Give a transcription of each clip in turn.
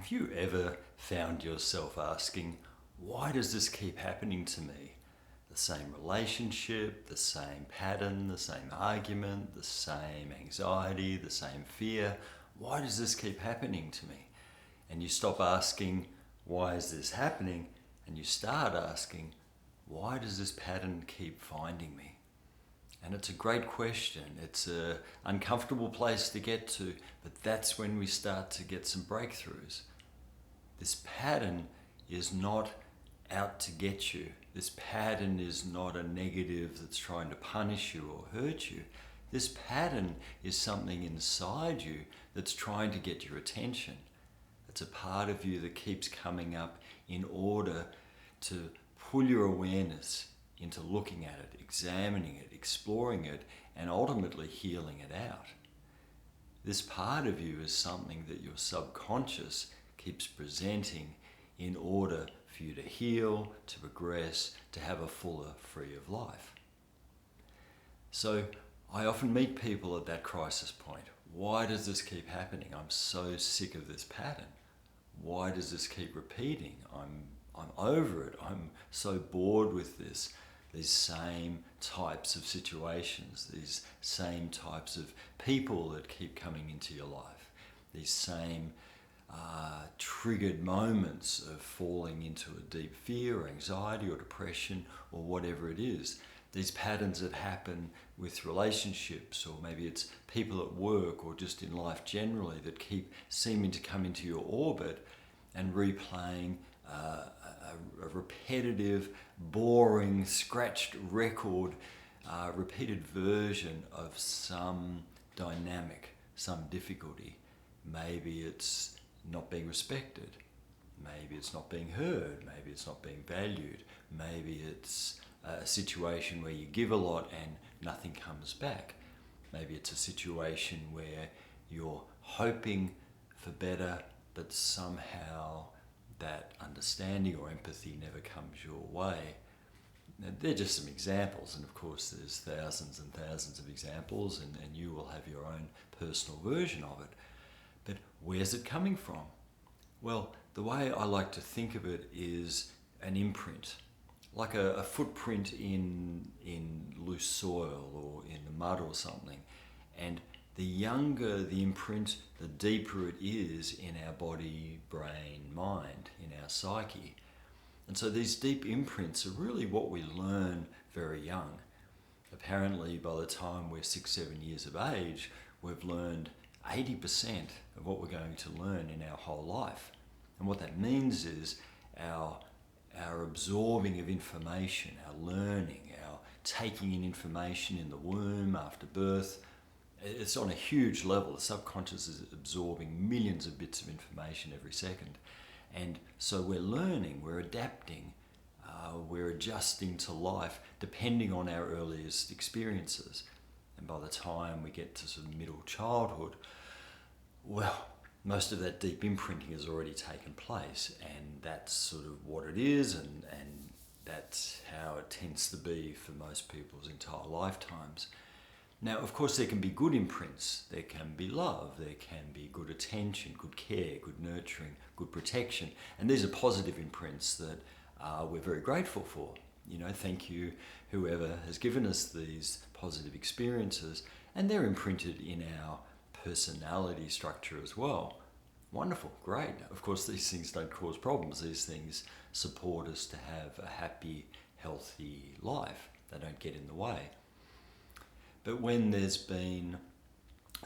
Have you ever found yourself asking, why does this keep happening to me? The same relationship, the same pattern, the same argument, the same anxiety, the same fear. Why does this keep happening to me? And you stop asking, why is this happening? And you start asking, why does this pattern keep finding me? And it's a great question. It's an uncomfortable place to get to, but that's when we start to get some breakthroughs. This pattern is not out to get you. This pattern is not a negative that's trying to punish you or hurt you. This pattern is something inside you that's trying to get your attention. It's a part of you that keeps coming up in order to pull your awareness into looking at it, examining it, exploring it, and ultimately healing it out. This part of you is something that your subconscious keeps presenting in order for you to heal, to progress, to have a fuller, freer life. So I often meet people at that crisis point. Why does this keep happening? I'm so sick of this pattern. Why does this keep repeating? I'm over it. I'm so bored with this. These same types of situations, these same types of people that keep coming into your life, these same triggered moments of falling into a deep fear or anxiety or depression or whatever it is. These patterns that happen with relationships, or maybe it's people at work or just in life generally, that keep seeming to come into your orbit and replaying a repetitive, boring, scratched record, repeated version of some dynamic, some difficulty. Maybe it's not being respected. Maybe it's not being heard. Maybe it's not being valued. Maybe it's a situation where you give a lot and nothing comes back. Maybe it's a situation where you're hoping for better, but somehow that understanding or empathy never comes your way. Now, they're just some examples, and of course there's thousands and thousands of examples, and you will have your own personal version of it. But where's it coming from? Well, the way I like to think of it is an imprint, like a footprint in loose soil or in the mud or something. And the younger the imprint, the deeper it is in our body, brain, mind, in our psyche. And so these deep imprints are really what we learn very young. Apparently, by the time we're 6-7 years of age, we've learned 80% of what we're going to learn in our whole life. And what that means is our absorbing of information, our learning, our taking in information in the womb after birth, it's on a huge level. The subconscious is absorbing millions of bits of information every second. And so we're learning, we're adapting, we're adjusting to life depending on our earliest experiences. And by the time we get to sort of middle childhood, well, most of that deep imprinting has already taken place, and that's sort of what it is, and that's how it tends to be for most people's entire lifetimes. Now, of course, there can be good imprints. There can be love. There can be good attention, good care, good nurturing, good protection. And these are positive imprints that we're very grateful for. You know, thank you, whoever has given us these positive experiences. And they're imprinted in our personality structure as well. Wonderful, great. Of course, these things don't cause problems. These things support us to have a happy, healthy life. They don't get in the way. But when there's been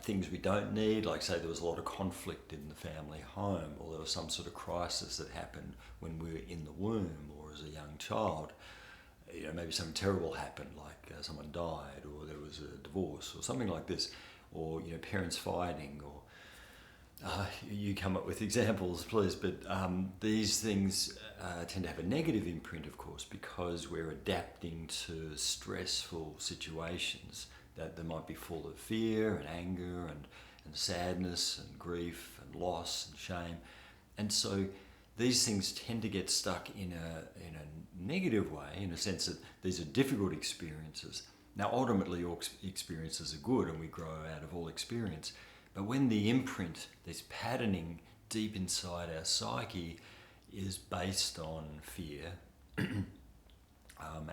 things we don't need, like say there was a lot of conflict in the family home, or there was some sort of crisis that happened when we were in the womb or as a young child, you know, maybe something terrible happened, like someone died, or there was a divorce, or something like this, or you know, parents fighting, or you come up with examples, please. But these things tend to have a negative imprint, of course, because we're adapting to stressful situations that might be full of fear and anger and sadness and grief and loss and shame. And so these things tend to get stuck in a negative way, in a sense that these are difficult experiences. Now, ultimately, all experiences are good, and we grow out of all experience. But when the imprint, this patterning, deep inside our psyche is based on fear,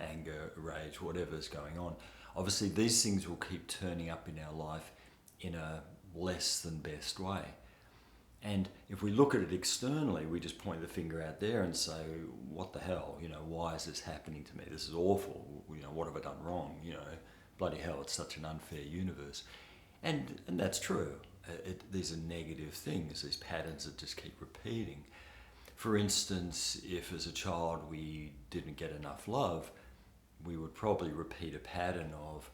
anger, rage, whatever's going on. Obviously, these things will keep turning up in our life in a less than best way. And if we look at it externally, we just point the finger out there and say, what the hell? Why is this happening to me? This is awful. What have I done wrong? Bloody hell, it's such an unfair universe. And that's true. These are negative things, these patterns that just keep repeating. For instance, if as a child we didn't get enough love, we would probably repeat a pattern of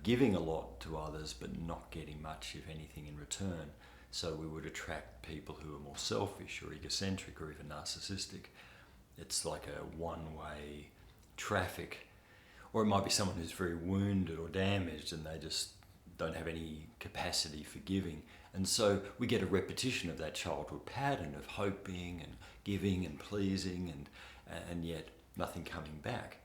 giving a lot to others but not getting much, if anything, in return. So we would attract people who are more selfish or egocentric or even narcissistic. It's like a one-way traffic. Or it might be someone who's very wounded or damaged and they just don't have any capacity for giving. And so we get a repetition of that childhood pattern of hoping and giving and pleasing and yet nothing coming back.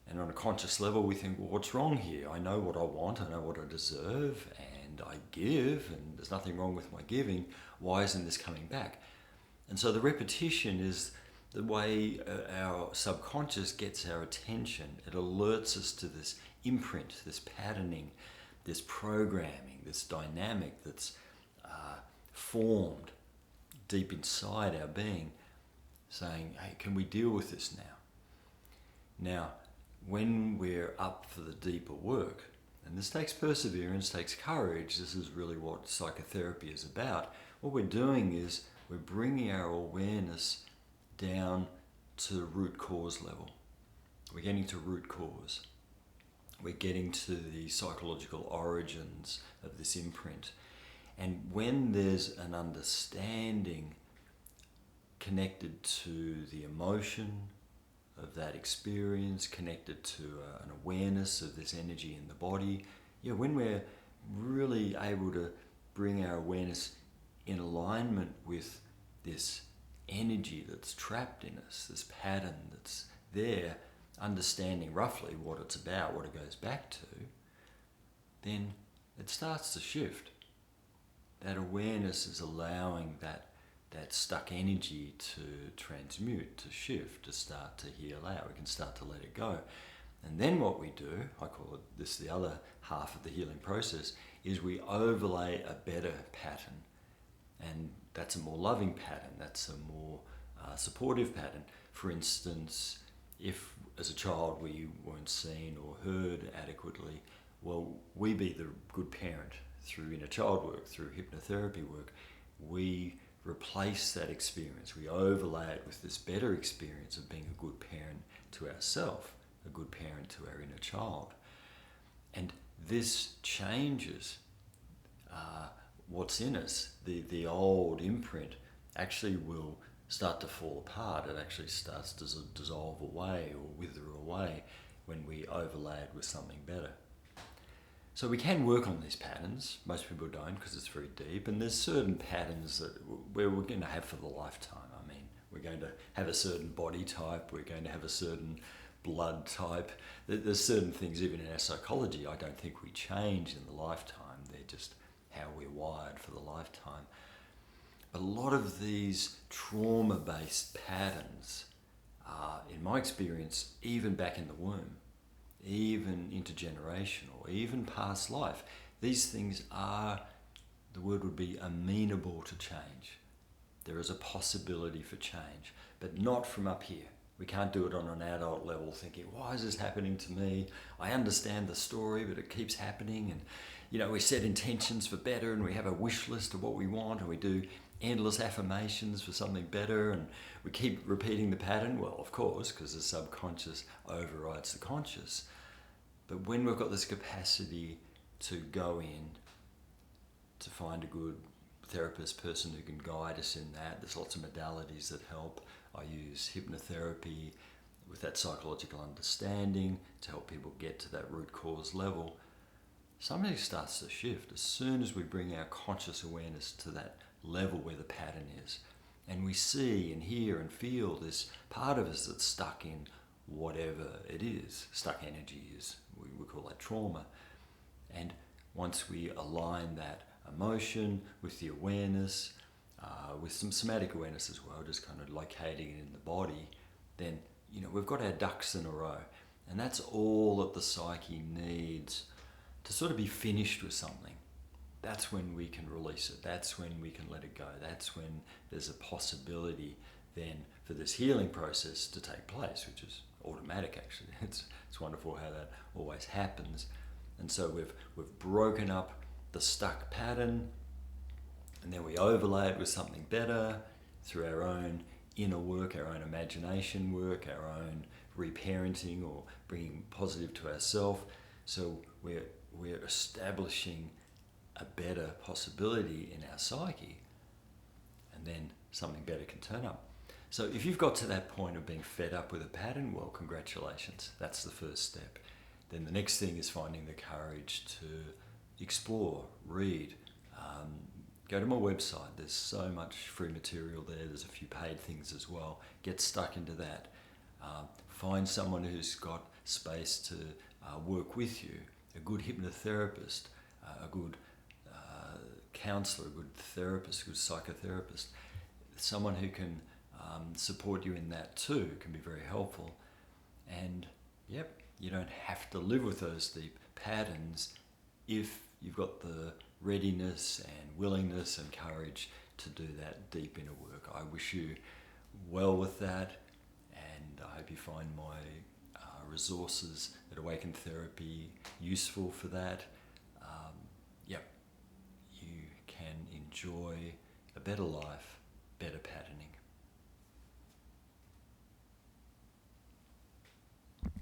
And on a conscious level, we think, well, what's wrong here? I know what I want, I know what I deserve, and I give, and there's nothing wrong with my giving. Why isn't this coming back? And so the repetition is the way our subconscious gets our attention. It alerts us to this imprint, this patterning, this programming, this dynamic that's formed deep inside our being, saying, hey, can we deal with this now? Now, when we're up for the deeper work, and this takes perseverance, takes courage, this is really what psychotherapy is about, what we're doing is we're bringing our awareness down to the root cause level. We're getting to root cause. We're getting to the psychological origins of this imprint. And when there's an understanding connected to the emotion of that experience, connected to an awareness of this energy in the body, when we're really able to bring our awareness in alignment with this energy that's trapped in us, this pattern that's there, understanding roughly what it's about, what it goes back to, then it starts to shift. That awareness is allowing that stuck energy to transmute, to shift, to start to heal out. We can start to let it go. And then what we do, I call it this, the other half of the healing process, is we overlay a better pattern. And that's a more loving pattern, that's a more supportive pattern. For instance, if as a child we weren't seen or heard adequately, well, we be the good parent through inner child work, through hypnotherapy work. We replace that experience, we overlay it with this better experience of being a good parent to ourselves, a good parent to our inner child. And this changes what's in us. The old imprint actually will start to fall apart. It actually starts to dissolve away or wither away when we overlay it with something better. So we can work on these patterns. Most people don't because it's very deep. And there's certain patterns that we're going to have for the lifetime. I mean, we're going to have a certain body type. We're going to have a certain blood type. There's certain things even in our psychology I don't think we change in the lifetime. They're just how we're wired for the lifetime. But a lot of these trauma-based patterns are, in my experience, even back in the womb, even intergenerational, even past life. These things are, the word would be amenable to change. There is a possibility for change, but not from up here. We can't do it on an adult level thinking, why is this happening to me? I understand the story, but it keeps happening. And, we set intentions for better and we have a wish list of what we want and we do endless affirmations for something better and we keep repeating the pattern. Well, of course, because the subconscious overrides the conscious. But when we've got this capacity to go in, to find a good therapist, person who can guide us in that, there's lots of modalities that help. I use hypnotherapy with that psychological understanding to help people get to that root cause level. Something starts to shift as soon as we bring our conscious awareness to that level where the pattern is. And we see and hear and feel this part of us that's stuck in whatever it is. Stuck energy is, we call that trauma. And once we align that emotion with the awareness, with some somatic awareness as well, just kind of locating it in the body, then we've got our ducks in a row. And that's all that the psyche needs to sort of be finished with something. That's when we can release it. That's when we can let it go. That's when there's a possibility then for this healing process to take place, which is automatic actually. It's wonderful how that always happens. And so we've broken up the stuck pattern, and then we overlay it with something better through our own inner work, our own imagination work, our own reparenting or bringing positive to ourselves. So we're establishing a better possibility in our psyche, and then something better can turn up. So if you've got to that point of being fed up with a pattern, well, congratulations. That's the first step. Then the next thing is finding the courage to explore, read. Go to my website. There's so much free material there. There's a few paid things as well. Get stuck into that. Find someone who's got space to work with you. A good hypnotherapist, a good counselor, a good therapist, a good psychotherapist. Someone who can support you in that too can be very helpful. And you don't have to live with those deep patterns if you've got the readiness and willingness and courage to do that deep inner work. I wish you well with that, and I hope you find my resources at Awaken Therapy useful for that. You can enjoy a better life, better patterning.